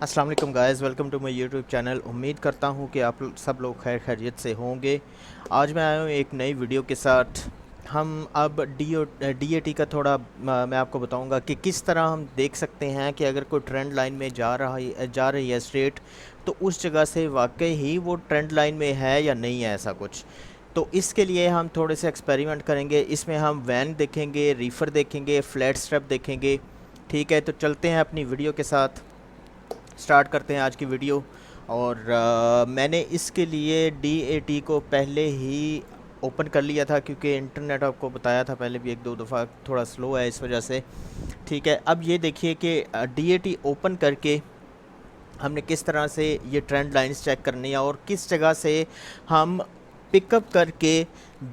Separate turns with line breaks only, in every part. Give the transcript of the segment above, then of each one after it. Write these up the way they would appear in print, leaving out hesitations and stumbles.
अस्सलाम वालेकुम guys, welcome to my YouTube channel. उम्मीद करता हूँ कि आप सब लोग खैर खैरियत से होंगे। आज मैं आया हूँ एक नई वीडियो के साथ। हम अब डीएटी का थोड़ा मैं आपको बताऊंगा कि किस तरह हम देख सकते हैं कि अगर कोई ट्रेंड लाइन में जा रही है स्ट्रेट, तो उस जगह से वाकई ही वो ट्रेंड लाइन में है या नहीं है, ऐसा कुछ। तो इसके लिए हम थोड़े से एक्सपेरिमेंट करेंगे। इसमें हम वैन देखेंगे, रीफ़र देखेंगे, फ्लैट स्ट्रैप देखेंगे। ठीक है, तो चलते हैं अपनी वीडियो के साथ, स्टार्ट करते हैं आज की वीडियो। और मैंने इसके लिए डीएटी को पहले ही ओपन कर लिया था, क्योंकि इंटरनेट आपको बताया था पहले भी एक दो दफ़ा थोड़ा स्लो है इस वजह से। ठीक है, अब ये देखिए कि डीएटी ओपन करके हमने किस तरह से ये ट्रेंड लाइंस चेक करनी है और किस जगह से हम पिकअप करके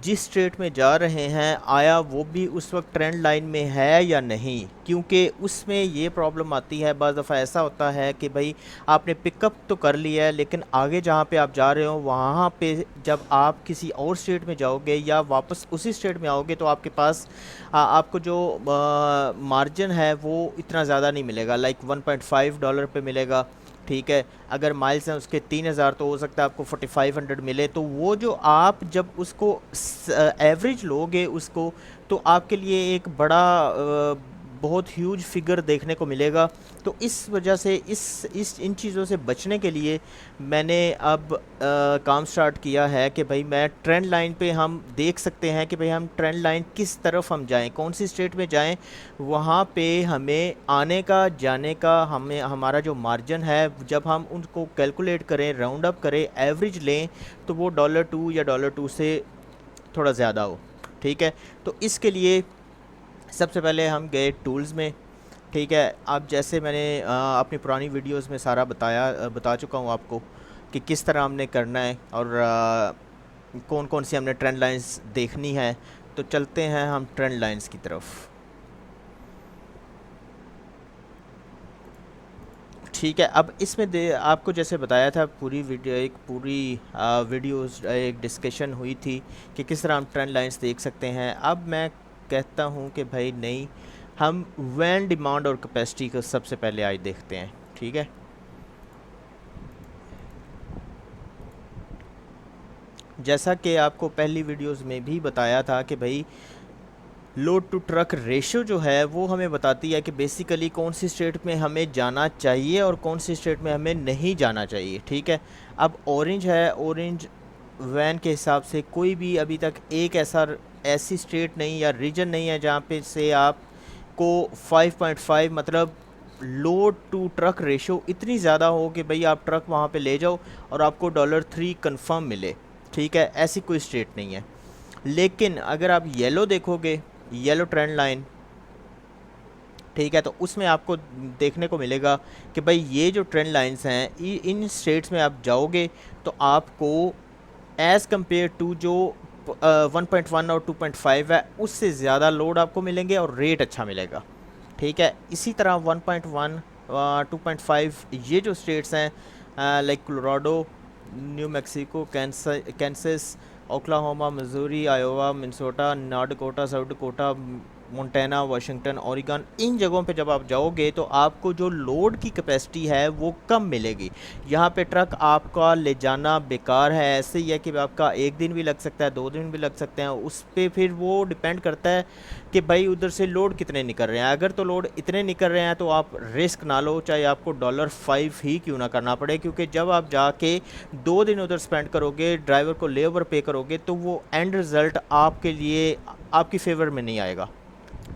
जिस स्ट्रेट में जा रहे हैं आया वो भी उस वक्त ट्रेंड लाइन में है या नहीं। क्योंकि उसमें ये प्रॉब्लम आती है, बाज़ दफ़ा ऐसा होता है कि भाई आपने पिकअप तो कर लिया है, लेकिन आगे जहाँ पे आप जा रहे हो वहाँ पे जब आप किसी और स्टेट में जाओगे या वापस उसी स्टेट में आओगे तो आपके पास आपको जो मार्जिन है वो इतना ज़्यादा नहीं मिलेगा, लाइक $1.5 पे मिलेगा। ठीक है, अगर माइल्स हैं उसके 3000, तो हो सकता है आपको 4500 मिले। तो वो जो आप जब उसको एवरेज लोगे उसको, तो आपके लिए एक बड़ा बहुत ह्यूज फिगर देखने को मिलेगा। तो इस वजह से इस इन चीज़ों से बचने के लिए मैंने अब काम स्टार्ट किया है कि भाई मैं ट्रेंड लाइन पे हम देख सकते हैं कि भाई हम ट्रेंड लाइन किस तरफ हम जाएं, कौन सी स्टेट में जाएं, वहाँ पे हमें आने का जाने का हमें हमारा जो मार्जिन है जब हम उनको कैलकुलेट करें, राउंड अप करें, एवरेज लें, तो वो $2 या $2 से थोड़ा ज़्यादा हो। ठीक है, तो इसके लिए सबसे पहले हम गए टूल्स में। ठीक है, अब जैसे मैंने अपनी पुरानी वीडियोस में सारा बता चुका हूँ आपको कि किस तरह हमने करना है और कौन कौन सी हमने ट्रेंड लाइंस देखनी है। तो चलते हैं हम ट्रेंड लाइंस की तरफ। ठीक है, अब इसमें दे आपको जैसे बताया था, पूरी वीडियोस एक डिस्कशन हुई थी कि किस तरह हम ट्रेंड लाइंस देख सकते हैं। अब मैं कहता हूँ कि भाई नहीं, हम वैन डिमांड और कैपेसिटी को सबसे पहले आज देखते हैं। ठीक है, जैसा कि आपको पहली वीडियोस में भी बताया था कि भाई लोड टू ट्रक रेशियो जो है वो हमें बताती है कि बेसिकली कौन सी स्टेट में हमें जाना चाहिए और कौन सी स्टेट में हमें नहीं जाना चाहिए। ठीक है, अब ऑरेंज है, ऑरेंज वैन के हिसाब से कोई भी अभी तक एक ऐसी स्टेट नहीं या रीजन नहीं है जहाँ पे से आपको 5.5 मतलब लोड टू ट्रक रेशियो इतनी ज़्यादा हो कि भाई आप ट्रक वहाँ पे ले जाओ और आपको $3 कंफर्म मिले। ठीक है, ऐसी कोई स्टेट नहीं है। लेकिन अगर आप येलो देखोगे, येलो ट्रेंड लाइन, ठीक है, तो उसमें आपको देखने को मिलेगा कि भाई ये जो ट्रेंड लाइंस हैं इन स्टेट्स में आप जाओगे तो आपको एज़ कंपेयर टू जो 1.1 और 2.5 है उससे ज़्यादा लोड आपको मिलेंगे और रेट अच्छा मिलेगा। ठीक है, इसी तरह 1.1 2.5 ये जो स्टेट्स हैं like Colorado, New Mexico, Kansas, Oklahoma, Missouri, Iowa, Minnesota, North Dakota, South Dakota, Montana, Washington, Oregon, इन जगहों पे जब आप जाओगे तो आपको जो लोड की कैपेसिटी है वो कम मिलेगी। यहाँ पे ट्रक आपका ले जाना बेकार है। ऐसे ही है कि आपका एक दिन भी लग सकता है, 2 दिन भी लग सकते हैं, उस पर फिर वो डिपेंड करता है कि भाई उधर से लोड कितने निकल रहे हैं। अगर तो लोड इतने निकल रहे हैं तो आप रिस्क ना लो, चाहे आपको $5 ही क्यों ना करना पड़े, क्योंकि जब आप जाके 2 दिन उधर स्पेंड करोगे, ड्राइवर को लेबर पे करोगे, तो वो एंड रिज़ल्ट आपके लिए आपकी फेवर में नहीं आएगा।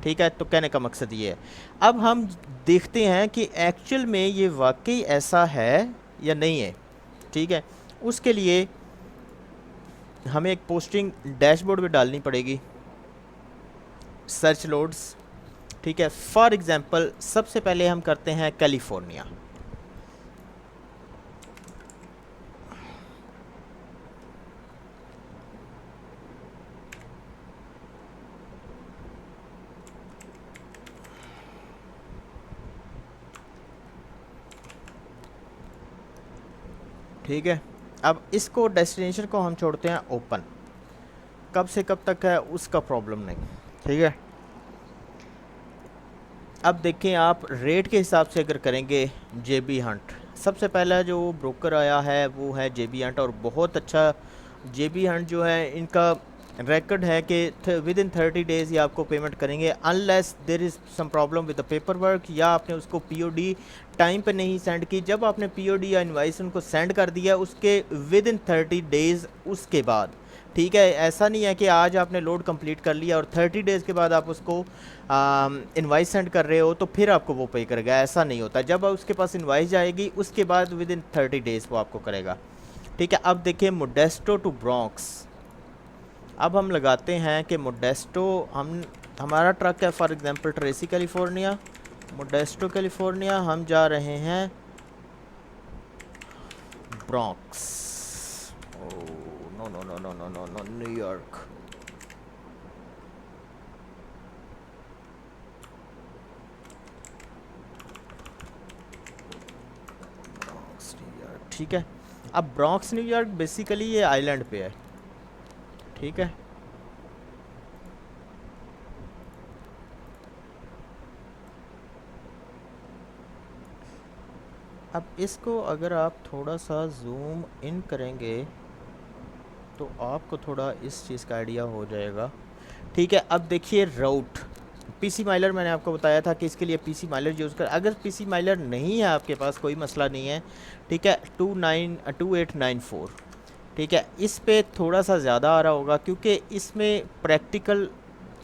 ठीक है, तो कहने का मकसद ये है। अब हम देखते हैं कि एक्चुअल में ये वाकई ऐसा है या नहीं है। ठीक है, उसके लिए हमें एक पोस्टिंग डैशबोर्ड पे डालनी पड़ेगी, सर्च लोड्स। ठीक है, फॉर एग्जांपल सबसे पहले हम करते हैं कैलिफोर्निया। ठीक है, अब इसको डेस्टिनेशन को हम छोड़ते हैं ओपन, कब से कब तक है उसका प्रॉब्लम नहीं। ठीक है, अब देखें आप रेट के हिसाब से अगर करेंगे JB हंट, सबसे पहला जो ब्रोकर आया है वो है जेबी हंट, और बहुत अच्छा जेबी हंट जो है इनका रिकॉर्ड है कि विद इन 30 डेज़ ये आपको पेमेंट करेंगे, unless there is some problem with the paperwork, या आपने उसको पीओडी टाइम पे नहीं सेंड की। जब आपने पीओडी या इनवाइस उनको सेंड कर दिया उसके विद इन 30 डेज़ उसके बाद, ठीक है। ऐसा नहीं है कि आज आपने लोड कंप्लीट कर लिया और 30 डेज़ के बाद आप उसको इनवाइस सेंड कर रहे हो तो फिर आपको वो पे करेगा, ऐसा नहीं होता। जब उसके पास इनवाइस जाएगी उसके बाद विद इन 30 डेज़ वो आपको करेगा, ठीक है। अब देखिए मोडेस्टो टू ब्रॉन्क्स, अब हम लगाते हैं कि मोडेस्टो, हमारा ट्रक है for example Tracy California, Modesto California, हम जा रहे हैं Bronx, no no no no no no no New York, Bronx New York, ठीक है। अब ब्रॉन्क्स न्यूयॉर्क बेसिकली ये आइलैंड पे है, ठीक है। अब इसको अगर आप थोड़ा सा जूम इन करेंगे तो आपको थोड़ा इस चीज़ का आइडिया हो जाएगा, ठीक है। अब देखिए राउट, पीसी माइलर मैंने आपको बताया था कि इसके लिए पीसी माइलर यूज़ कर, अगर पीसी माइलर नहीं है आपके पास कोई मसला नहीं है, ठीक है। 2894, ठीक है। इस पे थोड़ा सा ज़्यादा आ रहा होगा क्योंकि इसमें प्रैक्टिकल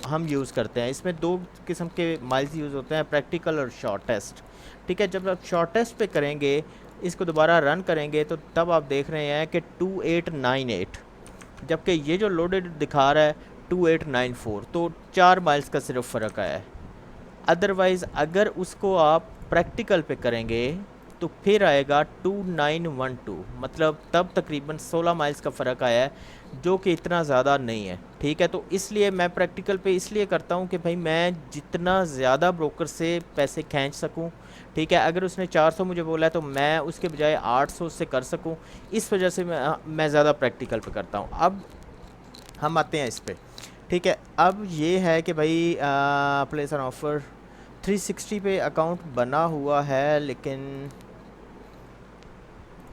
हम यूज़ करते हैं, इसमें दो किस्म के माइल्स यूज़ होते हैं, प्रैक्टिकल और शॉर्टेस्ट, ठीक है। जब आप शॉर्टेस्ट पे करेंगे, इसको दोबारा रन करेंगे तो तब आप देख रहे हैं कि 2898, जबकि ये जो लोडेड दिखा रहा है 2894, तो 4 माइल्स का सिर्फ फ़र्क आया है। अदरवाइज़ अगर उसको आप प्रैक्टिकल पे करेंगे तो फिर आएगा 2912, मतलब तब तकरीबन 16 माइल्स का फ़र्क आया है, जो कि इतना ज़्यादा नहीं है, ठीक है। तो इसलिए मैं प्रैक्टिकल पे इसलिए करता हूँ कि भाई मैं जितना ज़्यादा ब्रोकर से पैसे खींच सकूँ, ठीक है। अगर उसने 400 मुझे बोला है तो मैं उसके बजाय 800 से कर सकूँ, इस वजह से मैं ज़्यादा प्रैक्टिकल पे करता हूँ। अब हम आते हैं इस पर, ठीक है। अब ये है कि भाई प्लेस एन ऑफ़र 360 पे अकाउंट बना हुआ है, लेकिन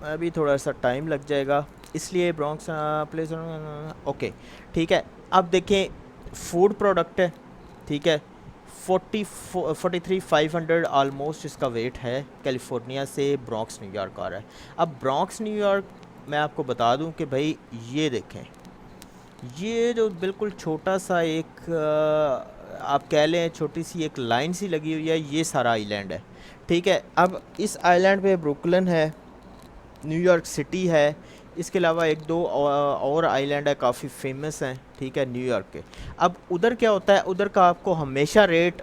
अभी थोड़ा सा टाइम लग जाएगा, इसलिए ब्रॉन्क्स प्लेस, ओके, ठीक है। अब देखें फूड प्रोडक्ट है, ठीक है। 43,500 आलमोस्ट इसका वेट है, कैलिफोर्निया से ब्रॉन्क्स न्यूयॉर्क आ रहा है। अब ब्रॉन्क्स न्यूयॉर्क मैं आपको बता दूं कि भाई ये देखें, ये जो बिल्कुल छोटा सा एक आप कह लें छोटी सी एक लाइन सी लगी हुई है, ये सारा आइलैंड है, ठीक है। अब इस आइलैंड पे ब्रुकलिन है, न्यूयॉर्क सिटी है, इसके अलावा एक दो और आइलैंड है काफ़ी फेमस हैं, ठीक है, न्यूयॉर्क के। अब उधर क्या होता है, उधर का आपको हमेशा रेट,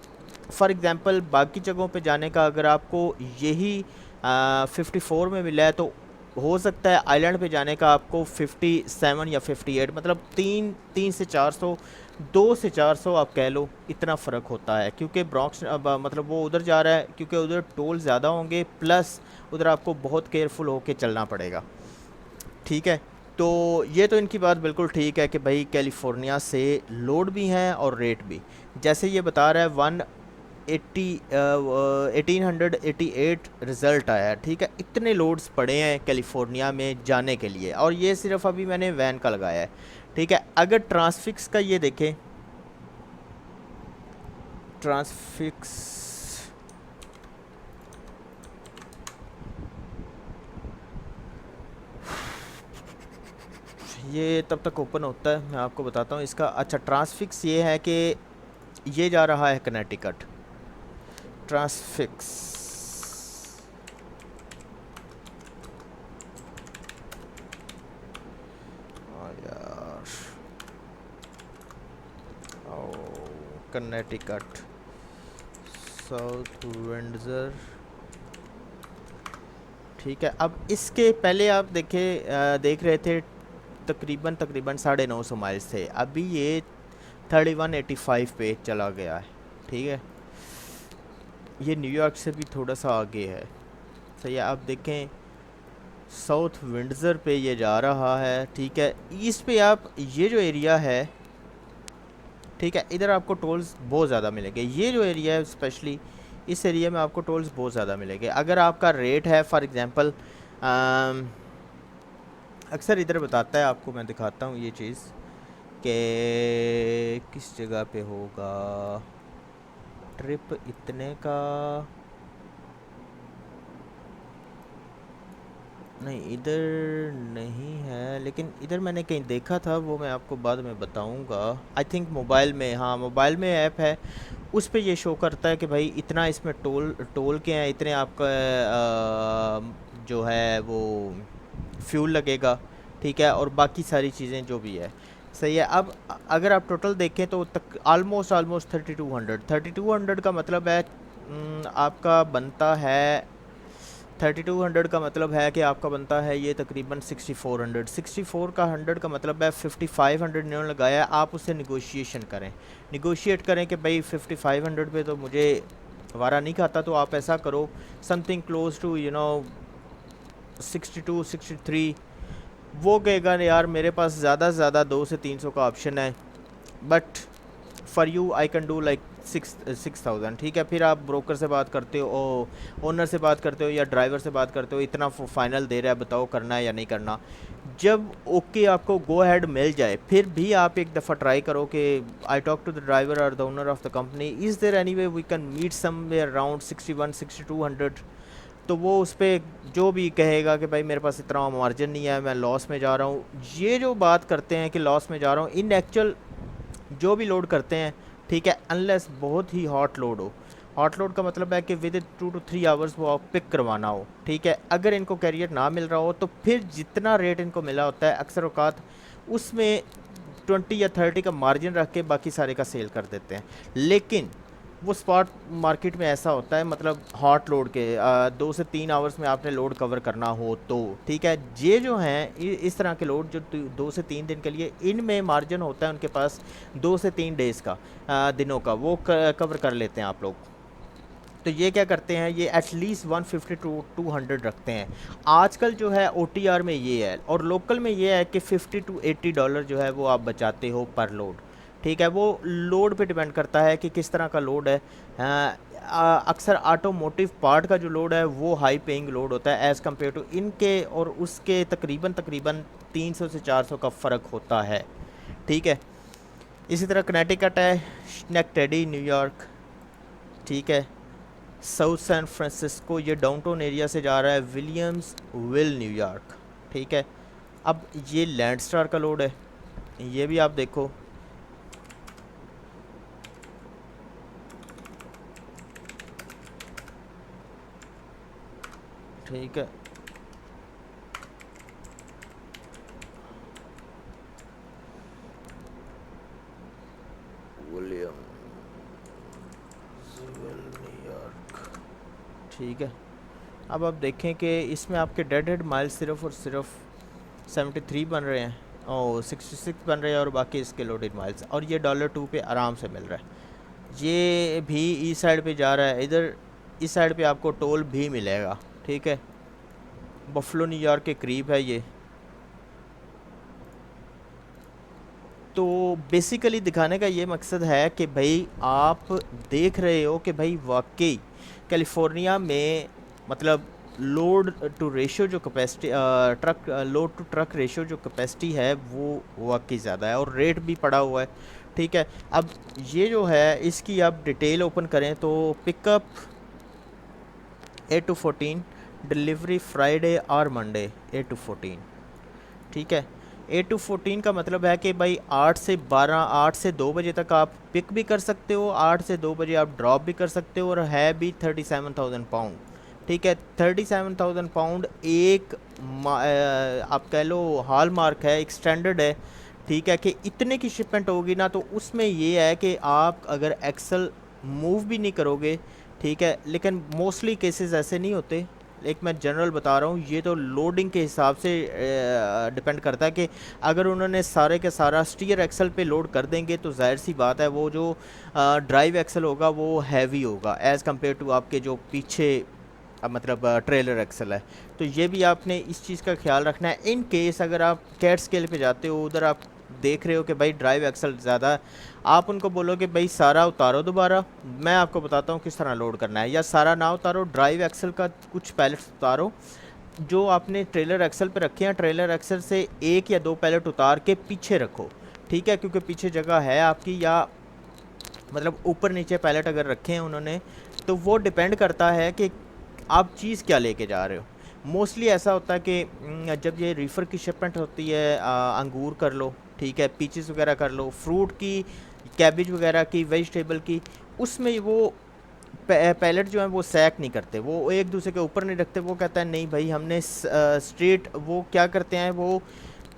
फॉर एग्ज़ाम्पल बाकी जगहों पे जाने का अगर आपको यही 54 में मिला है तो हो सकता है आइलैंड पे जाने का आपको 57 या 58, मतलब तीन से 400, 2 से 400 आप कह लो, इतना फ़र्क होता है। क्योंकि ब्रॉन्क्स मतलब वो उधर जा रहा है क्योंकि उधर टोल ज़्यादा होंगे, प्लस उधर आपको बहुत केयरफुल होके चलना पड़ेगा, ठीक है। तो ये तो इनकी बात बिल्कुल ठीक है कि भाई कैलिफोर्निया से लोड भी हैं और रेट भी, जैसे ये बता रहा है 1888 रिज़ल्ट आया है, ठीक है। इतने लोड्स पड़े हैं कैलिफोर्निया में जाने के लिए, और ये सिर्फ अभी मैंने वैन का लगाया है, ठीक है। अगर ट्रांसफिक्स का ये देखें, ट्रांसफिक्स ये तब तक ओपन होता है, मैं आपको बताता हूँ इसका। अच्छा, ट्रांसफिक्स ये है कि ये जा रहा है कनेटिकट, ट्रांसफिक्स यार, कनेटिकट, साउथ विंडसर, ठीक है। अब इसके पहले आप देख रहे थे तकरीबन 950 माइल्स थे, अभी ये 3185 पे चला गया है, ठीक है। ये न्यूयॉर्क से भी थोड़ा सा आगे है, सही है। आप देखें साउथ विंडसर पे ये जा रहा है, ठीक है। ईस्ट पे आप ये जो एरिया है, ठीक है, इधर आपको टोल्स बहुत ज़्यादा मिलेंगे। ये जो एरिया है स्पेशली इस एरिया में आपको टोल्स बहुत ज़्यादा मिलेंगे। अगर आपका रेट है फॉर एग्ज़ाम्पल, अक्सर इधर बताता है आपको, मैं दिखाता हूँ ये चीज़ कि किस जगह पे होगा ट्रिप इतने का। नहीं, इधर नहीं है, लेकिन इधर मैंने कहीं देखा था, वो मैं आपको बाद में बताऊंगा। आई थिंक मोबाइल में, हाँ मोबाइल में ऐप है, उस पे ये शो करता है कि भाई इतना इसमें टोल टोल के हैं, इतने आपका जो है वो फ्यूल लगेगा, ठीक है, और बाकी सारी चीज़ें जो भी है सही है। अब अगर आप टोटल देखें तो तक ऑलमोस्ट 3200 का मतलब है आपका बनता है, 3200 का मतलब है कि आपका बनता है ये तकरीबन 64 का 100 का मतलब है 5500 इन्होंने लगाया है। आप उससे निगोशिएशन करें, निगोशिएट करें कि भाई 5500 पे तो मुझे वारा नहीं खाता, तो आप ऐसा करो समथिंग क्लोज टू 62 63। वो कहेगा यार मेरे पास ज़्यादा से ज़्यादा 200 से 300 का ऑप्शन है, but for you I can do like 6000, ठीक है। फिर आप ब्रोकर से बात करते हो, ओनर से बात करते हो या ड्राइवर से बात करते हो, इतना फाइनल दे रहा है, बताओ करना है या नहीं करना। जब ओके आपको गो अहेड मिल जाए, फिर भी आप एक दफ़ा ट्राई करो कि I talk to the driver और the owner of the company, is there any way we can meet somewhere around 61 6200। तो वो उस पर जो भी कहेगा कि भाई मेरे पास इतना मार्जिन नहीं है, मैं लॉस में जा रहा हूँ, ये जो बात करते हैं कि लॉस में जा रहा हूँ, इन एक्चुअल जो भी लोड करते हैं, ठीक है, अनलेस बहुत ही हॉट लोड हो। हॉट लोड का मतलब है कि विद 2 to 3 आवर्स वो आप पिक करवाना हो, ठीक है। अगर इनको कैरियर ना मिल रहा हो तो फिर जितना रेट इनको मिला होता है अक्सर औकात उसमें 20 या 30 का मार्जिन रख के बाकी सारे का सेल कर देते हैं। लेकिन वो स्पॉट मार्केट में ऐसा होता है, मतलब हॉट लोड के 2 से 3 आवर्स में आपने लोड कवर करना हो तो, ठीक है। ये जो हैं इस तरह के लोड जो 2 से 3 दिन के लिए, इनमें मार्जिन होता है उनके पास 2 से 3 डेज़ का, दिनों का, वो कवर कर लेते हैं आप लोग। तो ये क्या करते हैं, ये एटलीस्ट 150 टू 200 रखते हैं। आजकल जो है OTR में ये है, और लोकल में ये है कि $50 to $80 जो है वो आप बचाते हो पर लोड, ठीक है। वो लोड पे डिपेंड करता है कि किस तरह का लोड है। अक्सर ऑटोमोटिव पार्ट का जो लोड है वो हाई पेइंग लोड होता है एज़ कम्पेयर टू इनके, और उसके तकरीबन 300 से 400 का फ़र्क होता है, ठीक है। इसी तरह कनेटिकट है, स्नैक्टेडी न्यूयॉर्क, ठीक है। साउथ सैन फ्रांसिस्को, ये डाउनटाउन एरिया से जा रहा है, विलियम्स विल न्यूयॉर्क, ठीक है। अब ये लैंडस्टार का लोड है, ये भी आप देखो, ठीक है। विलियम न्यूयॉर्क, ठीक है। अब आप देखें कि इसमें आपके डेड हेड माइल सिर्फ और सिर्फ 73 बन रहे हैं और 66 बन रहे हैं, और बाकी इसके लोडेड माइल्स, और ये $2 पे आराम से मिल रहा है। ये भी इस साइड पे जा रहा है, इधर इस साइड पे आपको टोल भी मिलेगा, ठीक है। बफलो न्यूयॉर्क के करीब है ये। तो बेसिकली दिखाने का ये मकसद है कि भाई आप देख रहे हो कि भाई वाकई कैलिफोर्निया में, मतलब लोड टू रेशियो जो capacity, truck load to truck ratio जो कैपेसिटी है वो वाकई ज़्यादा है, और रेट भी पड़ा हुआ है, ठीक है। अब ये जो है इसकी आप डिटेल ओपन करें तो पिकअप 8 to 14, डिलीवरी फ्राइडे और मंडे 8 to 14, ठीक है। 8 to 14 का मतलब है कि भाई 8 से 12, 8 से 2 बजे तक आप पिक भी कर सकते हो, 8 से 2 बजे आप ड्रॉप भी कर सकते हो, और है भी 37,000 पाउंड, ठीक है। 37,000 पाउंड एक आप कह लो हॉल मार्क है, एक स्टैंडर्ड है, ठीक है, कि इतने की शिपमेंट होगी ना, तो उसमें ये है कि आप अगर एक्सल मूव भी नहीं करोगे, ठीक है। लेकिन मोस्टली केसेस ऐसे नहीं होते, एक मैं जनरल बता रहा हूँ, ये तो लोडिंग के हिसाब से डिपेंड करता है कि अगर उन्होंने सारे के सारा स्टीयर एक्सल पे लोड कर देंगे तो जाहिर सी बात है वो जो ड्राइव एक्सल होगा वो हैवी होगा एज़ कम्पेयर टू आपके जो पीछे मतलब ट्रेलर एक्सल है। तो ये भी आपने इस चीज़ का ख्याल रखना है। इन केस अगर आप कैट स्केल पे जाते हो, उधर आप देख रहे हो कि भाई ड्राइव एक्सल ज़्यादा है, आप उनको बोलो कि भाई सारा उतारो दोबारा, मैं आपको बताता हूँ किस तरह लोड करना है। या सारा ना उतारो, ड्राइव एक्सल का कुछ पैलेट्स उतारो जो आपने ट्रेलर एक्सल पे रखे हैं, ट्रेलर एक्सल से एक या दो पैलेट उतार के पीछे रखो, ठीक है, क्योंकि पीछे जगह है आपकी, या मतलब ऊपर नीचे पैलेट अगर रखे हैं उन्होंने, तो वो डिपेंड करता है कि आप चीज़ क्या लेके जा रहे हो। मोस्टली ऐसा होता है कि जब ये रीफ़र की शिपमेंट होती है, अंगूर कर लो, ठीक है, पीचेस वगैरह कर लो, फ्रूट की, कैबिज वगैरह की, वेजिटेबल की, उसमें वो पैलेट जो है वो सैक नहीं करते, वो एक दूसरे के ऊपर नहीं रखते। वो कहता है नहीं भाई हमने स्ट्रेट, वो क्या करते हैं, वो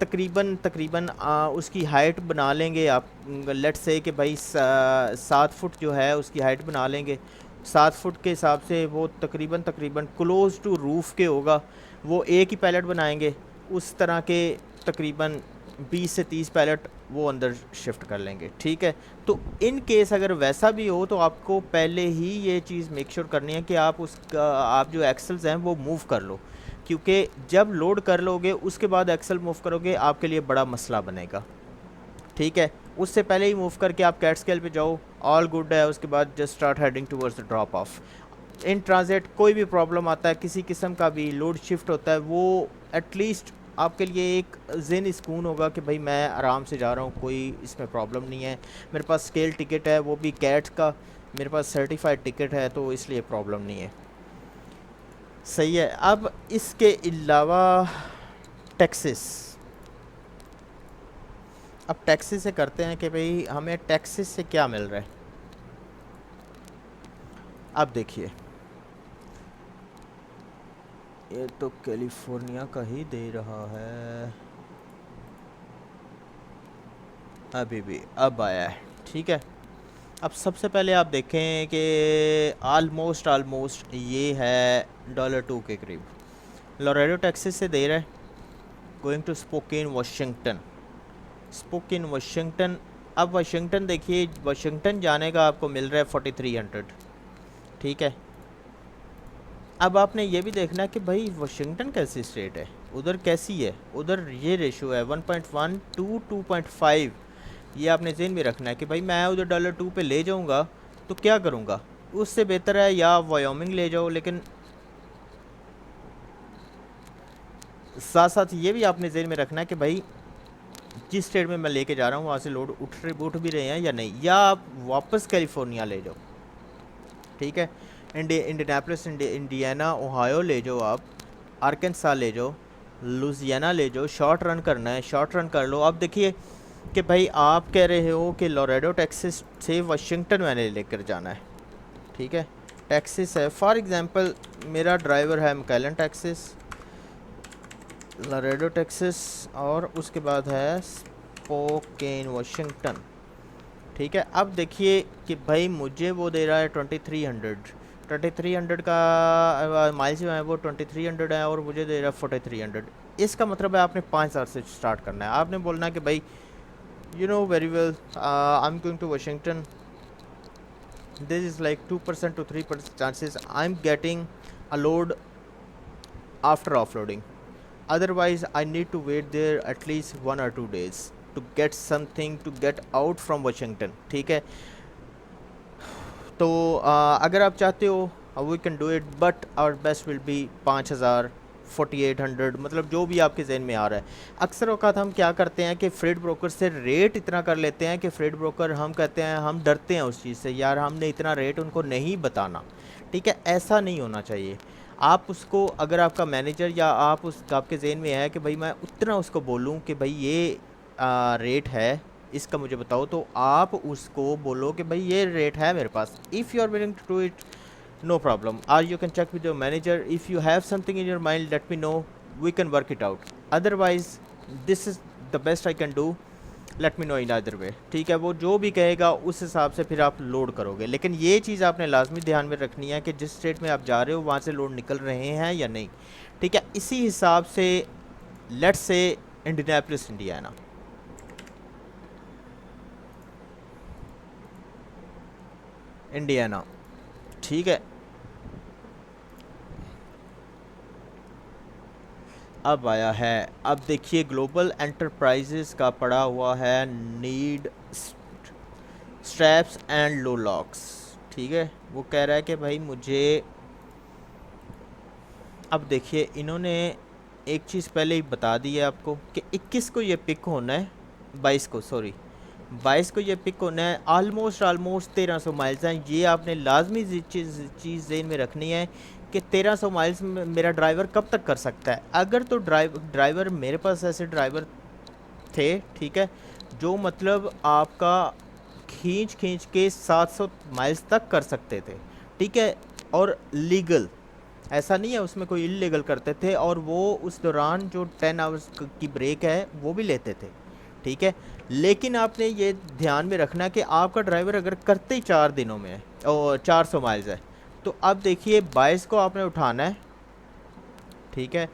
तकरीबन तकरीबन उसकी हाइट बना लेंगे। आप लेट्स से कि भाई 7 फुट जो है उसकी हाइट बना लेंगे, 7 फुट के हिसाब से वो तकरीबन तकरीबन क्लोज टू रूफ़ के होगा, वो एक ही पैलेट बनाएंगे। उस तरह के तकरीबन 20 से 30 पैलेट वो अंदर शिफ्ट कर लेंगे, ठीक है। तो इन केस अगर वैसा भी हो तो आपको पहले ही ये चीज़ मेक श्योर करनी है कि आप जो एक्सल्स हैं वो मूव कर लो, क्योंकि जब लोड कर लोगे उसके बाद एक्सल मूव करोगे आपके लिए बड़ा मसला बनेगा, ठीक है। उससे पहले ही मूव करके आप कैट स्केल पे जाओ, ऑल गुड है, उसके बाद just start heading towards the drop of. In transit कोई भी प्रॉब्लम आता है, किसी किस्म का भी लोड शिफ्ट होता है, वो एटलीस्ट आपके लिए एक ज़हनी सुकून होगा कि भाई मैं आराम से जा रहा हूँ, कोई इसमें प्रॉब्लम नहीं है, मेरे पास स्केल टिकट है, वो भी कैट्स का, मेरे पास सर्टिफाइड टिकट है, तो इसलिए प्रॉब्लम नहीं है। सही है। अब इसके अलावा टैक्सेस, अब टैक्सेस से करते हैं कि भाई हमें टैक्सेस से क्या मिल रहा है। अब देखिए ये तो कैलिफोर्निया का ही दे रहा है, अभी भी अब आया है, ठीक है। अब सबसे पहले आप देखें कि आलमोस्ट ये है $2 के करीब लॉरेडो टेक्सास से दे रहा है, going to Spokane Washington, Spokane Washington. अब वाशिंगटन देखिए, वाशिंगटन जाने का आपको मिल रहा है 4300, ठीक है। अब आपने ये भी देखना है कि भाई वाशिंगटन कैसी स्टेट है, उधर कैसी है, उधर ये रेशो है 1.1 टू 2.5, ये आपने ज़हन में रखना है कि भाई मैं उधर $2 पे ले जाऊंगा तो क्या करूंगा। उससे बेहतर है या वायोमिंग ले जाओ, लेकिन साथ साथ ये भी आपने ज़हन में रखना है कि भाई जिस स्टेट में मैं लेके जा रहा हूँ वहाँ से लोड उठ भी रहे हैं या नहीं, या आप वापस कैलिफोर्निया ले जाओ, ठीक है। इंडियानापोलिस, इंडियाना, ओहायो ले जाओ, आप आर्कनसा ले जाओ, लुजियाना ले जाओ, शॉर्ट रन करना है शॉर्ट रन कर लो। अब देखिए कि भाई आप कह रहे हो कि लॉरेडो टेक्सास से वाशिंगटन मैंने लेकर जाना है, ठीक है। टेक्सास है फॉर एग्जांपल, मेरा ड्राइवर है मैकलेन टेक्सास, लॉरेडो टेक्सास, और उसके बाद है स्पोकेन वाशिंगटन, ठीक है। अब देखिए कि भाई मुझे वो दे रहा है 2300 का माइल्स जो है वो 2300 है, और मुझे दे रहा है 4300। इसका मतलब है आपने 5000 से स्टार्ट करना है। आपने बोलना है कि भाई you know very well, I'm going to Washington, this is like 2% to 3% chances I'm getting a load after offloading, otherwise I need to wait there at least 1 or 2 days to get something to get out from Washington, ठीक है। तो अगर आप चाहते हो we can do it, but our best will be 5000, 4800, मतलब जो भी आपके जहन में आ रहा है। अक्सर औकात हम क्या करते हैं कि फ्रेट ब्रोकर से रेट इतना कर लेते हैं कि फ्रेट ब्रोकर, हम कहते हैं, हम डरते हैं उस चीज़ से, यार हमने इतना रेट उनको नहीं बताना, ठीक है। ऐसा नहीं होना चाहिए। आप उसको, अगर आपका मैनेजर या आप उस आपके जहन में है कि भाई मैं उतना उसको बोलूँ कि भाई ये रेट है, इसका मुझे बताओ, तो आप उसको बोलो कि भाई ये रेट है मेरे पास। If you are willing to do it, no problem, or you can check with your manager. If you have something in your mind, let me know, we can work it out. Otherwise this is the best I can do, let me know in either way, ठीक है। वो जो भी कहेगा उस हिसाब से फिर आप लोड करोगे, लेकिन ये चीज़ आपने लाजमी ध्यान में रखनी है कि जिस स्टेट में आप जा रहे हो वहाँ से लोड निकल रहे हैं या नहीं, ठीक है। इसी हिसाब से let's say Indianapolis, Indiana, Indiana, ठीक है। अब आया है। अब देखिए ग्लोबल एंटरप्राइजेस का पड़ा हुआ है need straps and low locks. ठीक है, वो कह रहा है कि भाई मुझे, अब देखिए इन्होंने एक चीज़ पहले ही बता दी है आपको कि 21 को ये पिक होना है, 22 को, सॉरी 22 को ये पिक होना है। ऑलमोस्ट 1300 माइल्स हैं। ये आपने लाजमी चीज़ ज़हन में रखनी है कि 1300 माइल्स में मेरा ड्राइवर कब तक कर सकता है। अगर तो ड्राइवर मेरे पास ऐसे ड्राइवर थे, ठीक है, जो मतलब आपका खींच खींच के 700 माइल्स तक कर सकते थे, ठीक है, और लीगल, ऐसा नहीं है उसमें कोई इलीगल करते थे, और वो उस दौरान जो 10 आवर्स की ब्रेक है वो भी लेते थे, ठीक है। लेकिन आपने ये ध्यान में रखना कि आपका ड्राइवर अगर करते ही 4 दिनों में है और 400 माइल्स है, तो अब देखिए 22 को आपने उठाना है, ठीक है,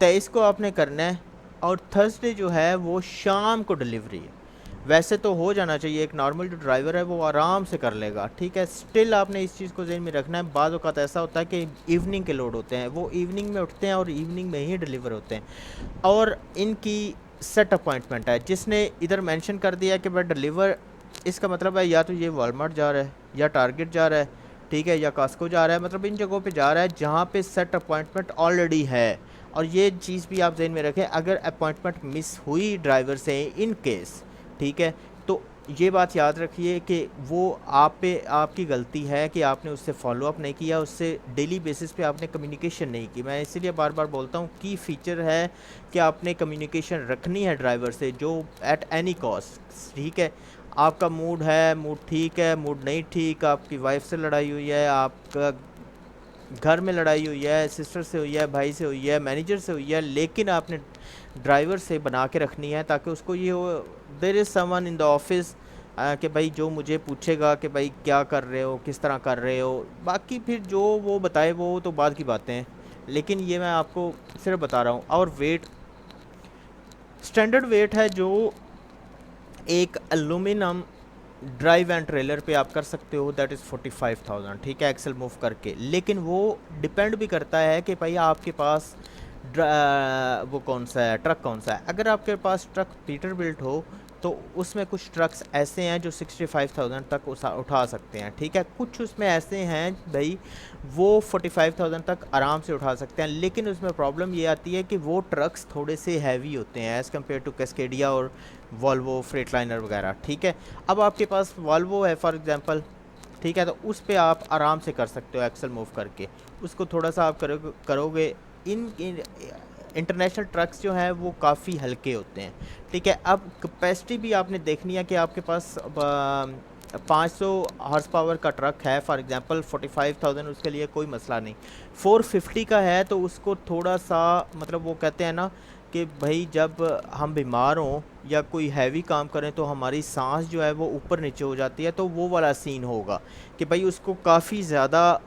23 को आपने करना है, और थर्सडे जो है वो शाम को डिलीवरी है। वैसे तो हो जाना चाहिए, एक नॉर्मल जो ड्राइवर है वो आराम से कर लेगा, ठीक है। स्टिल आपने इस चीज़ को ज़हन में रखना है, बाज़ औक़ात ऐसा होता है कि इवनिंग के लोड होते हैं, वो इवनिंग में उठते हैं और इवनिंग में ही डिलीवर होते हैं, और इनकी सेट अपॉइंटमेंट है। जिसने इधर मेंशन कर दिया कि भाई डिलीवर, इसका मतलब है या तो ये वॉलमार्ट जा रहा है या टारगेट जा रहा है, ठीक है, या कास्को जा रहा है, मतलब इन जगहों पे जा रहा है जहाँ पे सेट अपॉइंटमेंट ऑलरेडी है। और ये चीज़ भी आप ज़हन में रखें, अगर अपॉइंटमेंट मिस हुई ड्राइवर से इन केस, ठीक है, तो ये बात याद रखिए कि वो आप पे आपकी गलती है कि आपने उससे फॉलो अप नहीं किया, उससे डेली बेसिस पे आपने कम्युनिकेशन नहीं की। मैं इसीलिए बार बार बोलता हूँ की फीचर है कि आपने कम्युनिकेशन रखनी है ड्राइवर से, जो एट एनी कॉस्ट, ठीक है। आपका मूड है, मूड ठीक है, मूड नहीं ठीक, आपकी वाइफ से लड़ाई हुई है, आपका घर में लड़ाई हुई है, सिस्टर से हुई है, भाई से हुई है, मैनेजर से हुई है, लेकिन आपने ड्राइवर से बना के रखनी है ताकि उसको ये हो, there is someone in the office कि भाई जो मुझे पूछेगा कि भाई क्या कर रहे हो, किस तरह कर रहे हो। बाकी फिर जो वो बताए वो तो बाद की बातें हैं, लेकिन ये मैं आपको सिर्फ बता रहा हूँ। और वेट, स्टैंडर्ड वेट है जो एक एलुमिनियम ड्राइव एंड ट्रेलर पे आप कर सकते हो, दैट इज़ 45,000, ठीक है, एक्सेल मूव करके। लेकिन वो डिपेंड भी करता है कि भाई आपके पास वो कौन सा है, ट्रक कौन सा है। अगर आपके पास ट्रक पीटर बिल्ट हो तो उसमें कुछ ट्रक्स ऐसे हैं जो 65,000 तक उठा सकते हैं, ठीक है। कुछ उसमें ऐसे हैं भाई वो 45,000 तक आराम से उठा सकते हैं, लेकिन उसमें प्रॉब्लम ये आती है कि वो ट्रक्स थोड़े से हैवी होते हैं एज़ कम्पेयर टू कैस्केडिया और वॉल्वो फ्रेटलाइनर वगैरह, ठीक है। अब आपके पास वॉल्वो है फॉर एग्जांपल, ठीक है, तो उस पर आप आराम से कर सकते हो एक्सेल मूव करके, उसको थोड़ा सा आप करोगे। इन इंटरनेशनल ट्रक्स जो हैं वो काफ़ी हल्के होते हैं, ठीक है। अब कैपेसिटी भी आपने देखनी है कि आपके पास 500 हॉर्स पावर का ट्रक है फॉर एग्जांपल, 45,000 उसके लिए कोई मसला नहीं। 450 का है तो उसको थोड़ा सा, मतलब वो कहते हैं ना कि भाई जब हम बीमार हों या कोई हैवी काम करें तो हमारी सांस जो है वो ऊपर नीचे हो जाती है, तो वो वाला सीन होगा कि भाई उसको काफ़ी ज़्यादा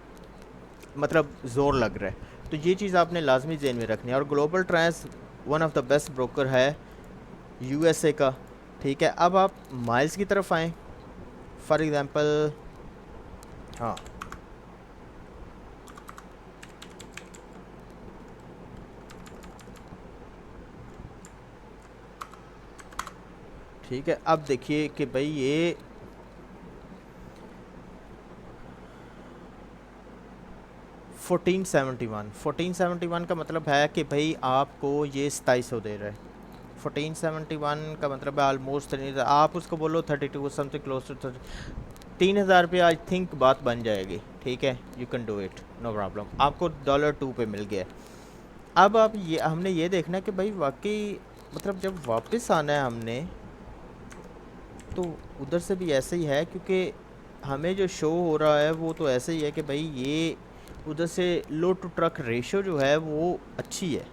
मतलब ज़ोर लग रहा है। तो ये चीज़ आपने लाजमी ज़हन में रखनी है। और global trans one of the best broker है यूएसए का, ठीक है। अब आप माइल्स की तरफ आएँ फॉर एग्ज़ाम्पल, हाँ ठीक है, अब देखिए कि भाई ये 1471 का मतलब है कि भाई आपको ये 2700 दे रहा है। 1471 का मतलब है ऑलमोस्ट, आप उसको बोलो 32 समथिंग क्लोज टू 3,000 रुपये, आई थिंक बात बन जाएगी, ठीक है। You can do it, no problem. आपको $2 पे मिल गया। अब आप ये, हमने ये देखना है कि भाई वाकई मतलब जब वापस आना है हमने, तो उधर से भी ऐसे ही है, क्योंकि हमें जो शो हो रहा है वो तो ऐसे ही है कि भाई ये उधर से लोड टू ट्रक रेशो जो है वो अच्छी है।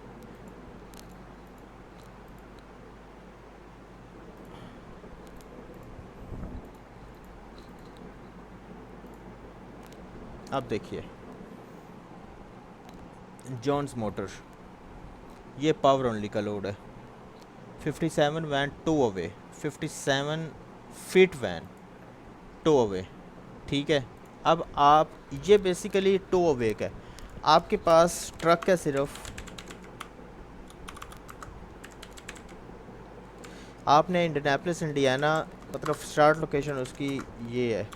अब देखिए जॉन्स मोटर, ये पावर ओनली का लोड है, 57 van tow away, 57 feet van tow away, ठीक है। अब आप ये बेसिकली टो अवे का है, आपके पास ट्रक है सिर्फ आपने इंडियानापोलिस इंडियाना मतलब स्टार्ट लोकेशन उसकी ये है,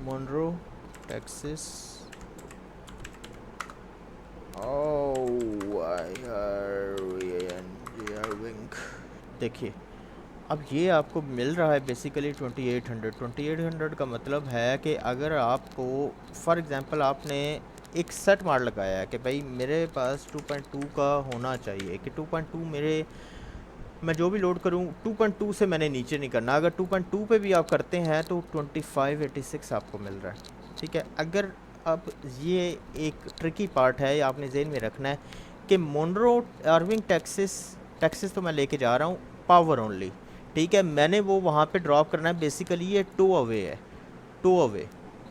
मोनरो टेक्सास। देखिए अब ये आपको मिल रहा है बेसिकली 2800। का मतलब है कि अगर आपको फॉर एग्जांपल आपने एक सेट मार लगाया है कि भाई मेरे पास 2.2 का होना चाहिए, कि 2.2 मेरे, मैं जो भी लोड करूं 2.2 से मैंने नीचे नहीं करना। अगर 2.2 पे भी आप करते हैं तो 2586 आपको मिल रहा है। ठीक है, अगर अब ये एक ट्रिकी पार्ट है, आपने जेहन में रखना है कि मोनरो अर्विंग टेक्सास तो मैं लेके जा रहा हूँ पावर ओनली। ठीक है, मैंने वो वहाँ पे ड्रॉप करना है, बेसिकली ये टो अवे है, टो अवे।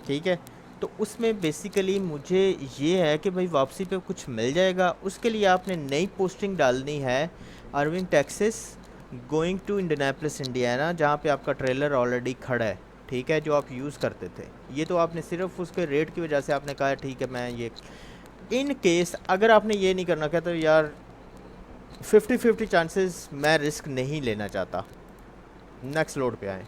ठीक है, तो उसमें बेसिकली मुझे ये है कि भाई वापसी पे कुछ मिल जाएगा। उसके लिए आपने नई पोस्टिंग डालनी है, Irving Texas going to Indianapolis Indiana, जहाँ पे आपका ट्रेलर ऑलरेडी खड़ा है। ठीक है, जो आप यूज़ करते थे, ये तो आपने सिर्फ उसके रेट की वजह से आपने कहा ठीक है मैं ये, इन केस अगर आपने ये नहीं करना क्या तो यार 50-50 चांसेस मैं रिस्क नहीं लेना चाहता। नेक्स्ट लोड पे आए।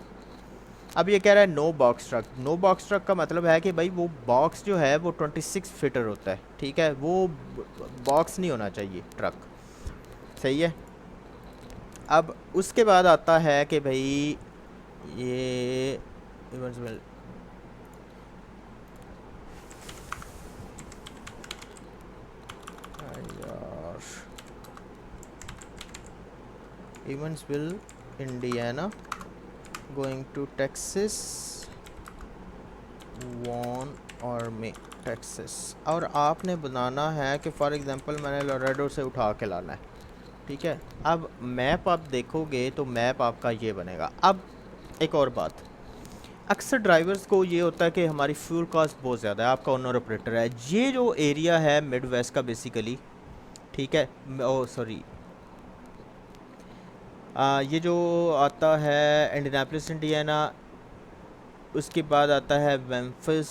अब ये कह रहा है no box truck. No box truck का मतलब है कि भाई वो बॉक्स जो है वो 26 फीटर होता है। ठीक है, वो बॉक्स नहीं होना चाहिए ट्रक। सही है। अब उसके बाद आता है कि भाई ये Evansville Indiana going to Texas वॉन और मे टेक्सास, और आपने बनाना है कि फॉर एग्जांपल मैंने लोरेडो से उठा के लाना है। ठीक है, अब मैप आप देखोगे तो मैप आपका ये बनेगा। अब एक और बात, अक्सर ड्राइवर्स को ये होता है कि हमारी फ्यूल कॉस्ट बहुत ज़्यादा है, आपका ओनर ऑपरेटर है, ये जो एरिया है मिड वेस्ट का बेसिकली। ठीक है, ओ सॉरी, ये जो आता है इंडियानापोलिस इंडियाना, उसके बाद आता है मेम्फिस,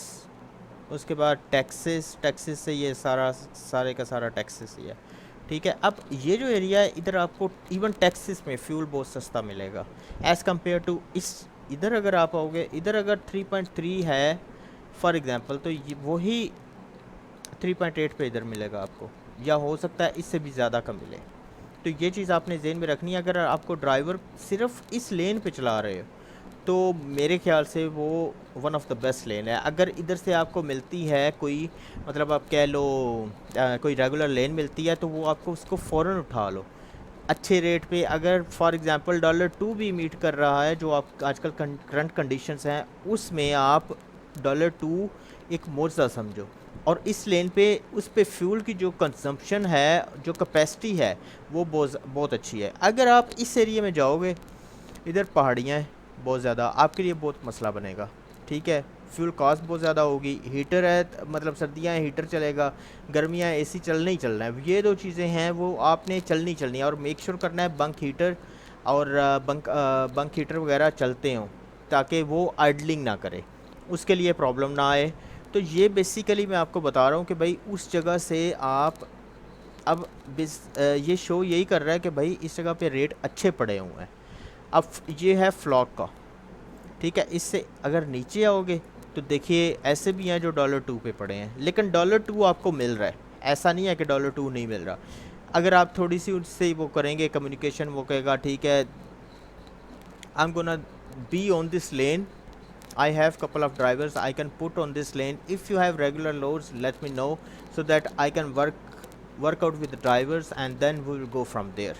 उसके बाद टेक्सास से ये सारे का सारा टेक्सास ही है। ठीक है, अब ये जो एरिया है इधर आपको इवन टेक्सास में फ्यूल बहुत सस्ता मिलेगा एज़ कम्पेयर टू इस, इधर अगर आप आओगे, इधर अगर 3.3 है फॉर एग्जांपल तो ये वही 3.8 पे इधर मिलेगा आपको, या हो सकता है इससे भी ज़्यादा कम मिले। तो ये चीज़ आपने जेहन में रखनी है। अगर आपको ड्राइवर सिर्फ इस लेन पे चला रहे हो तो मेरे ख्याल से वो वन ऑफ द बेस्ट लेन है। अगर इधर से आपको मिलती है कोई, मतलब आप कह लो कोई रेगुलर लेन मिलती है तो वो आपको उसको फ़ौरन उठा लो अच्छे रेट पे। अगर फॉर एग्जांपल $2 भी मीट कर रहा है जो आप आजकल करंट कंडीशंस हैं, उसमें आप $2 एक मोर्चा समझो, और इस लेन पे उस पे फ्यूल की जो कंजम्पशन है, जो कैपेसिटी है, वो बहुत अच्छी है। अगर आप इस एरिया में जाओगे, इधर पहाड़ियाँ हैं बहुत ज़्यादा, आपके लिए बहुत मसला बनेगा। ठीक है, फ्यूल कॉस्ट बहुत ज़्यादा होगी, हीटर है मतलब सर्दियाँ हैं हीटर चलेगा, गर्मियाँ एसी चलना ही चलना है। ये दो चीज़ें हैं वो आपने चलनी है, और मेक श्योर करना है बंक हीटर और बंक हीटर वगैरह चलते हों ताकि वो आइडलिंग ना करे, उसके लिए प्रॉब्लम ना आए। तो ये बेसिकली मैं आपको बता रहा हूँ कि भाई उस जगह से आप, अब ये शो यही कर रहा है कि भाई इस जगह पे रेट अच्छे पड़े हुए हैं। अब ये है फ्लॉक का। ठीक है, इससे अगर नीचे आओगे तो देखिए ऐसे भी हैं जो $2 पे पड़े हैं, लेकिन $2 आपको मिल रहा है, ऐसा नहीं है कि $2 नहीं मिल रहा। अगर आप थोड़ी सी उससे वो करेंगे कम्युनिकेशन, वो कहेगा ठीक है I am gonna be on this lane, I have couple of drivers I can put on this lane. If you have regular loads, let me know so that I can work out with the drivers and then we will go from there.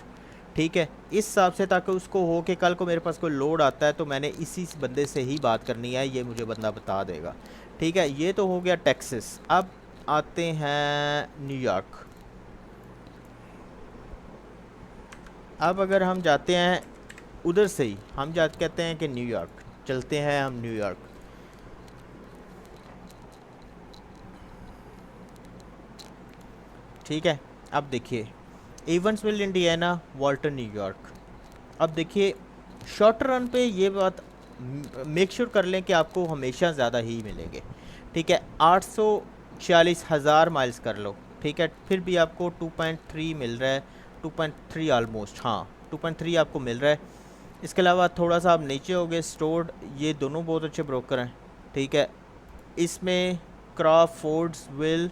ठीक है, इस हिसाब से, ताकि उसको हो कि कल को मेरे पास कोई लोड आता है तो मैंने इसी बंदे से ही बात करनी है, ये मुझे बंदा बता देगा। ठीक है, ये तो हो गया टेक्सास। अब आते हैं न्यूयॉर्क। अब अगर हम जाते हैं उधर से ही, हम कहते हैं कि न्यूयॉर्क चलते हैं, हम न्यूयॉर्क। ठीक है, अब देखिए इवेंट्सविल इंडियाना, वाल्टन न्यूयॉर्क। अब देखिए शॉर्ट रन पे ये बात मेक श्योर कर लें कि आपको हमेशा ज़्यादा ही मिलेंगे। ठीक है, 840,000 माइल्स कर लो, ठीक है, फिर भी आपको 2.3 मिल रहा है 2.3 ऑलमोस्ट, हाँ 2.3 आपको मिल रहा है। इसके अलावा थोड़ा सा आप नीचे हो गए स्टोर्ड, ये दोनों बहुत अच्छे ब्रोकर हैं, ठीक है। इसमें Crawfordsville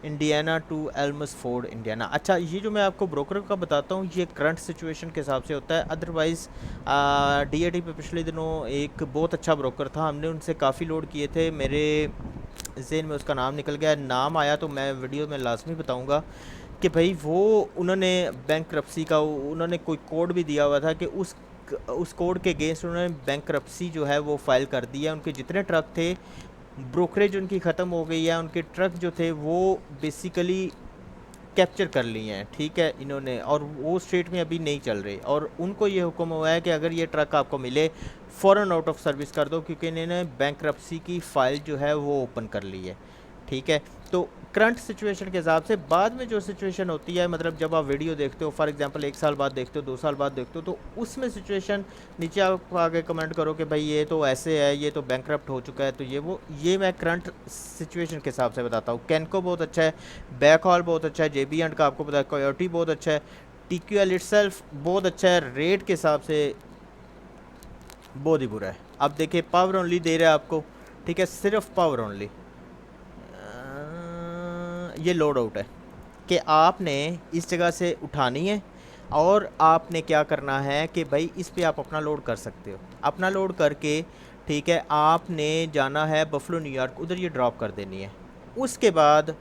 Indiana to Elmsford Indiana. अच्छा, ये जो मैं आपको ब्रोकर का बताता हूँ ये करंट सिचुएशन के हिसाब से होता है। अदरवाइज़ DAT पे पिछले दिनों एक बहुत अच्छा ब्रोकर था, हमने उनसे काफ़ी लोड किए थे, मेरे ज़हन में उसका नाम निकल गया, नाम आया तो मैं वीडियो में लाजमी बताऊँगा कि भाई वो उन्होंने बैंकरप्सी का उन्होंने कोई कोड भी दिया हुआ था कि उस कोड के अगेंस्ट उन्होंने बैंकरप्सी जो है वो फाइल कर दिया। उनके जितने ट्रक थे, ब्रोकरेज उनकी ख़त्म हो गई है, उनके ट्रक जो थे वो बेसिकली कैप्चर कर लिए हैं, ठीक है इन्होंने, और वो स्टेट में अभी नहीं चल रहे, और उनको ये हुक्म हुआ है कि अगर ये ट्रक आपको मिले फ़ौरन आउट ऑफ सर्विस कर दो, क्योंकि इन्होंने बैंकरप्सी की फ़ाइल जो है वो ओपन कर ली है, ठीक है। तो करंट सिचुएशन के हिसाब से बाद में जो सिचुएशन होती है, मतलब जब आप वीडियो देखते हो, फॉर एग्जांपल 1 साल बाद देखते हो, 2 साल बाद देखते हो, तो उसमें सिचुएशन नीचे आप आगे कमेंट करो कि भाई ये तो ऐसे है, ये तो बैंकरप्ट हो चुका है, तो ये मैं करंट सिचुएशन के हिसाब से बताता हूँ। कैनको बहुत अच्छा है, बैकहॉल बहुत अच्छा है, JB एंड का आपको पता है, कोयोटी बहुत अच्छा है, TQL इटसेल्फ बहुत अच्छा है, रेट के हिसाब से बहुत ही बुरा है। अब देखिए पावर ओनली दे रहा है आपको, ठीक है, सिर्फ पावर ओनली। ये लोड आउट है कि आपने इस जगह से उठानी है और आपने क्या करना है कि भाई इस पे आप अपना लोड कर सकते हो, अपना लोड करके, ठीक है, आपने जाना है बफलो न्यूयॉर्क, उधर ये ड्रॉप कर देनी है। उसके बाद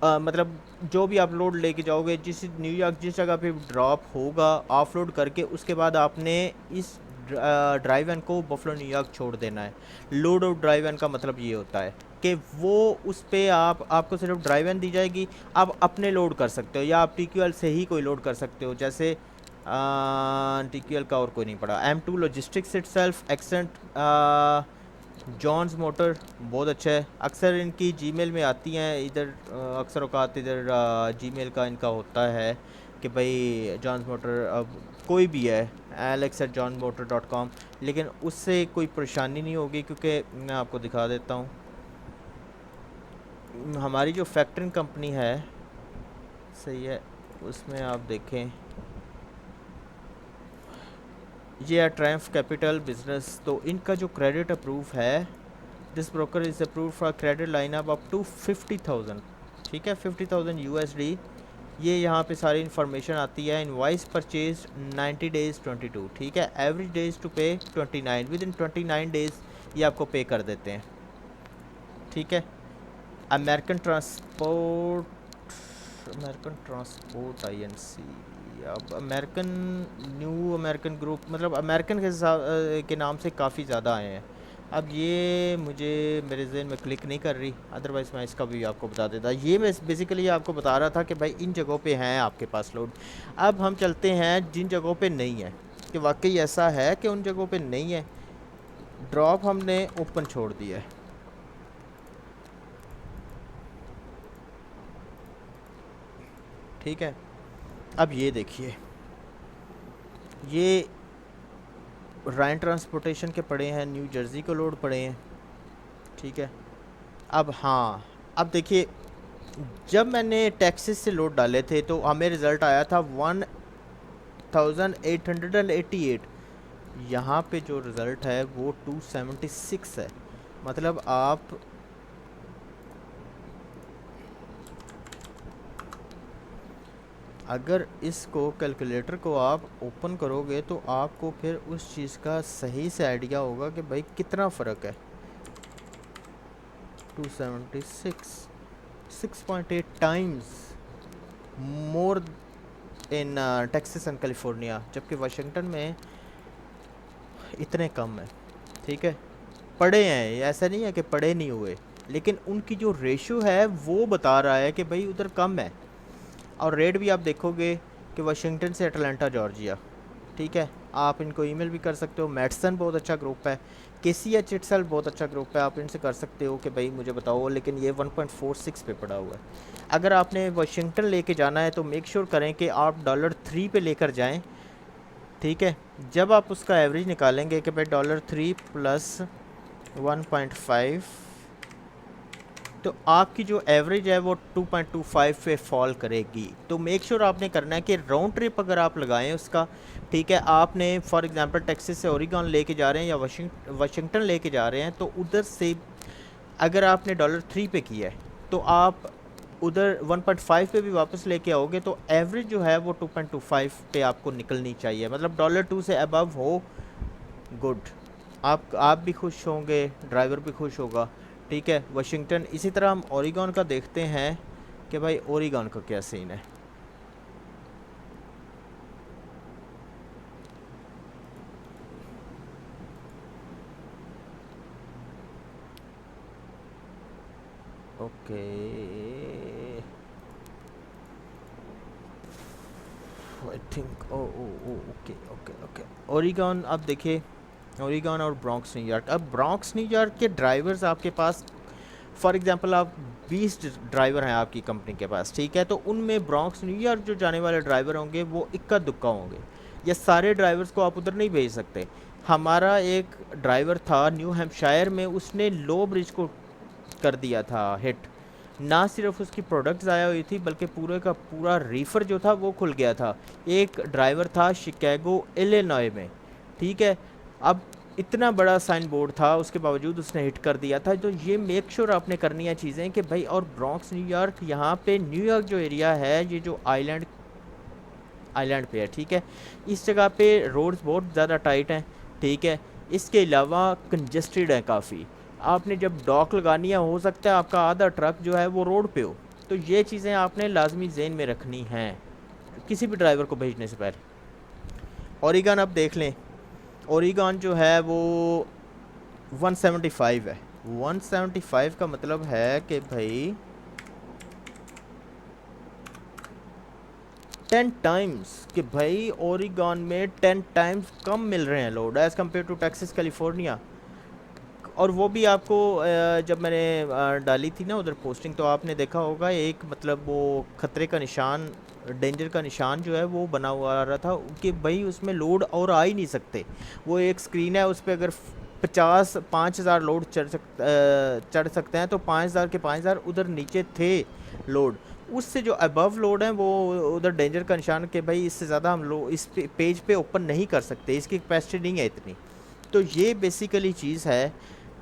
मतलब जो भी आप लोड लेके जाओगे, जिस न्यूयॉर्क जिस जगह पे ड्रॉप होगा, ऑफलोड करके उसके बाद आपने इस ड्राइव वैन को बफलो न्यूयॉर्क छोड़ देना है। लोड आउट ड्राइव वैन का मतलब ये होता है कि वो उस पर आपको सिर्फ ड्राइव वैन दी जाएगी, आप अपने लोड कर सकते हो, या आप TQL से ही कोई लोड कर सकते हो, जैसे TQL का और कोई नहीं पड़ा, M2 logistics itself, accent, Johns motor बहुत अच्छा है, अक्सर इनकी जीमेल में आती हैं, इधर अक्सर औकात इधर जीमेल का इनका होता है कि भाई जॉन्स मोटर, अब कोई भी है alex@johnmotor.com, लेकिन उससे कोई परेशानी नहीं होगी, क्योंकि मैं आपको दिखा देता हूँ हमारी जो फैक्टरिंग कंपनी है, सही है, उसमें आप देखें ये है ट्रायम्फ कैपिटल बिजनेस, तो इनका जो क्रेडिट अप्रूव है, this broker is approve for credit line up to 50,000, ठीक है, 50,000 USD। ये यहाँ पे सारी इन्फॉर्मेशन आती है। इनवाइस परचेज 90 डेज़ 22, ठीक है, एवरेज डेज़ टू पे 29, विद इन 29 डेज़ ये आपको पे कर देते हैं, ठीक है। अमेरिकन ट्रांसपोर्ट INC, अब अमेरिकन न्यू अमेरिकन ग्रुप, मतलब अमेरिकन के नाम से काफ़ी ज़्यादा आए हैं। अब ये मुझे मेरे जहन में क्लिक नहीं कर रही, अदरवाइज़ मैं इसका भी आपको बता देता। ये मैं बेसिकली आपको बता रहा था कि भाई इन जगहों पे हैं आपके पास लोड। अब हम चलते हैं जिन जगहों पे नहीं है, कि वाकई ऐसा है कि उन जगहों पे नहीं है, ड्रॉप हमने ओपन छोड़ दिया है, ठीक है। अब ये देखिए, ये रायन ट्रांसपोर्टेशन के पड़े हैं, न्यू जर्सी को लोड पड़े हैं, ठीक है। अब हाँ, अब देखिए जब मैंने टैक्सेस से लोड डाले थे तो हमें रिज़ल्ट आया था 1888, यहाँ पे जो रिज़ल्ट है वो 276 है। मतलब आप अगर इसको कैलकुलेटर को आप ओपन करोगे तो आपको फिर उस चीज़ का सही से आइडिया होगा कि भाई कितना फ़र्क है। 276 6.8 times more in Texas and California, जबकि वाशिंगटन में इतने कम है, ठीक है। पढ़े हैं, ऐसा नहीं है कि पढ़े नहीं हुए, लेकिन उनकी जो रेशियो है वो बता रहा है कि भाई उधर कम है। और रेट भी आप देखोगे कि वाशिंगटन से अटलांटा जॉर्जिया, ठीक है, आप इनको ईमेल भी कर सकते हो। मैडसन बहुत अच्छा ग्रुप है, KCH इटसेल्फ बहुत अच्छा ग्रुप है, आप इनसे कर सकते हो कि भाई मुझे बताओ, लेकिन ये 1.46 पे पड़ा हुआ है। अगर आपने वाशिंगटन लेके जाना है तो मेक श्योर करें कि आप $3 पे लेकर जाएं, ठीक है। जब आप उसका एवरेज निकालेंगे कि भाई $3 प्लस 1.5 तो आपकी जो एवरेज है वो 2.25 पे फॉल करेगी। तो मेक श्योर आपने करना है कि राउंड ट्रिप अगर आप लगाएं उसका, ठीक है, आपने फॉर एग्जांपल टेक्सास से ओरिगन लेके जा रहे हैं या वाशिंगटन लेके जा रहे हैं, तो उधर से अगर आपने $3 पे किया है तो आप उधर 1.5 पे भी वापस लेके आओगे, तो एवरेज जो है वो 2.25 पे आपको निकलनी चाहिए, मतलब $2 से अबव हो, गुड। आप भी खुश होंगे, ड्राइवर भी खुश होगा, ठीक है। वाशिंगटन, इसी तरह हम ओरिगन का देखते हैं कि भाई ओरिगन का क्या सीन है। Okay, I think okay okay okay. Oregon, अब देखिए ओरिगन और ब्रॉन्क्स न्यूयॉर्क। अब ब्रॉन्क्स न्यूयॉर्क के ड्राइवर्स आपके पास, फॉर एग्जांपल आप 20 ड्राइवर हैं आपकी कंपनी के पास, ठीक है, तो उनमें ब्रॉन्क्स न्यूयॉर्क जो जाने वाले ड्राइवर होंगे वो इक्का दुक्का होंगे, या सारे ड्राइवर्स को आप उधर नहीं भेज सकते। हमारा एक ड्राइवर था न्यू हैम्पशायर में, उसने लो ब्रिज को कर दिया था हिट। ना सिर्फ उसकी प्रोडक्ट्स आया हुई थी बल्कि पूरे का पूरा रीफर जो था वो खुल गया था। एक ड्राइवर था शिकागो इलिनॉय में, ठीक है, अब इतना बड़ा साइन बोर्ड था उसके बावजूद उसने हिट कर दिया था। तो ये मेक श्योर आपने करनी है चीज़ें कि भाई, और ब्रॉन्क्स न्यूयॉर्क, यहाँ पे न्यूयॉर्क जो एरिया है, ये जो आइलैंड पे है, ठीक है, इस जगह पे रोड्स बहुत ज़्यादा टाइट हैं, ठीक है, इसके अलावा कंजस्टेड है काफ़ी। आपने जब डॉक लगानी है, हो सकता है आपका आधा ट्रक जो है वो रोड पे हो। तो ये चीज़ें आपने लाजमी ज़हन में रखनी हैं किसी भी ड्राइवर को भेजने से पहले। ओरिगन अब देख लें, ओरिगन जो है वो 175 है। 175 का मतलब है कि भाई 10 टाइम्स, कि भाई ओरिगन में 10 टाइम्स कम मिल रहे हैं load as compare to Texas California. और वो भी आपको जब मैंने डाली थी ना उधर पोस्टिंग, तो आपने देखा होगा एक, मतलब वो खतरे का निशान, डेंजर का निशान जो है वो बना हुआ आ रहा था कि भाई उसमें लोड और आ ही नहीं सकते। वो एक स्क्रीन है, उस पर अगर 5,000 लोड चढ़ सकते हैं, तो 5,000 के 5,000 उधर नीचे थे लोड। उससे जो अबव लोड है वो उधर डेंजर का निशान के भाई इससे ज़्यादा हम लोग इस पेज पे ओपन नहीं कर सकते, इसकी कैपेसिटी नहीं है इतनी। तो ये बेसिकली चीज़ है,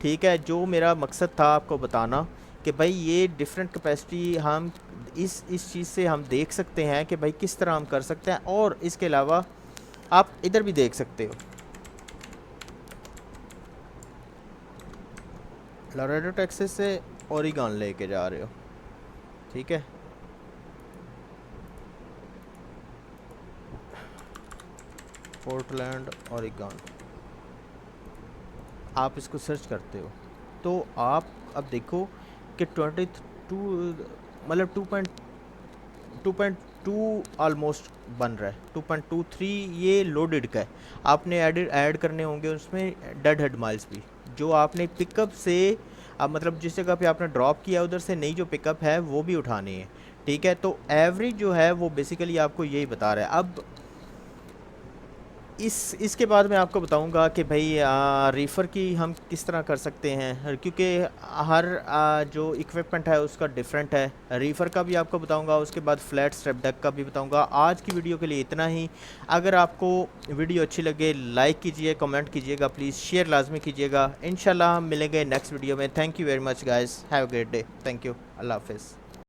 ठीक है, जो मेरा मकसद था आपको बताना कि भाई ये डिफरेंट कैपेसिटी हम इस चीज़ से हम देख सकते हैं कि भाई किस तरह हम कर सकते हैं। और इसके अलावा आप इधर भी देख सकते हो, लॉरेटो टेक्सास से ओरिगन लेके जा रहे हो, ठीक है, पोर्टलैंड ओरिगन, आप इसको सर्च करते हो तो आप अब देखो कि 22, मतलब 2.2 ऑलमोस्ट बन रहा है। 2.23 ये लोडेड का है, आपने ऐड करने होंगे उसमें डेड हेड माइल्स भी, जो आपने पिकअप से, अब मतलब जिस जगह पे आपने ड्रॉप किया उधर से नई जो पिकअप है वो भी उठानी है, ठीक है। तो एवरेज जो है वो बेसिकली आपको यही बता रहा है। अब इसके बाद मैं आपको बताऊंगा कि भाई रीफ़र की हम किस तरह कर सकते हैं, क्योंकि हर जो इक्विपमेंट है उसका डिफरेंट है। रीफ़र का भी आपको बताऊंगा, उसके बाद फ्लैट स्ट्रैप डेक का भी बताऊंगा। आज की वीडियो के लिए इतना ही। अगर आपको वीडियो अच्छी लगे लाइक कीजिए, कमेंट कीजिएगा, प्लीज़ शेयर लाजमी कीजिएगा। इंशाल्लाह हम मिलेंगे नेक्स्ट वीडियो में। Thank you very much guys, have a great day, thank you, अल्लाह हाफिज़।